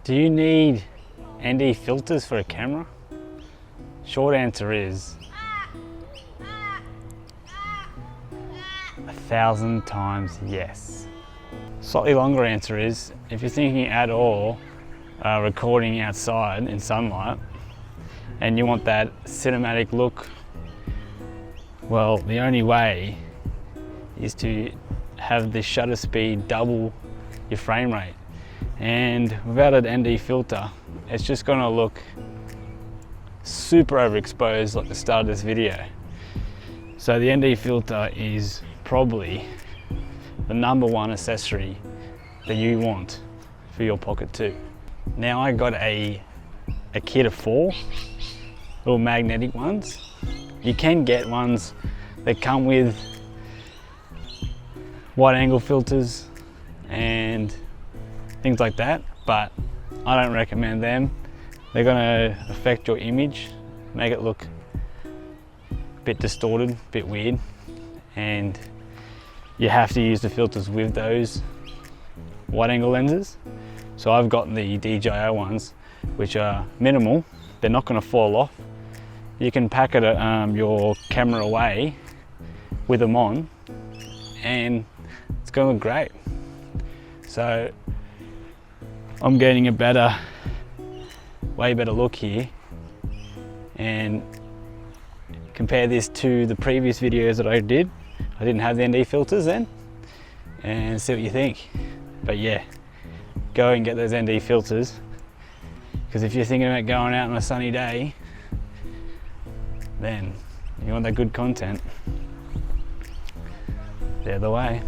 Do you need ND filters for a camera? Short answer is 1,000 times yes. Slightly longer answer is, if you're thinking at all recording outside in sunlight and you want that cinematic look, well, the only way is to have the shutter speed double your frame rate. And without an ND filter, it's just gonna look super overexposed like the start of this video. So the ND filter is probably the #1 accessory that you want for your Pocket 2. Now I got a kit of 4 little magnetic ones. You can get ones that come with wide angle filters and things like that, but I don't recommend them. They're gonna affect your image, make it look a bit distorted, a bit weird, and you have to use the filters with those wide angle lenses. So I've got the DJI ones, which are minimal. They're not gonna fall off. You can packet your camera away with them on, and it's gonna look great. So I'm getting a way better look here, and compare this to the previous videos that I did. I didn't have the ND filters then, and see what you think. But yeah, go and get those ND filters, because if you're thinking about going out on a sunny day, then you want that good content, they're the way.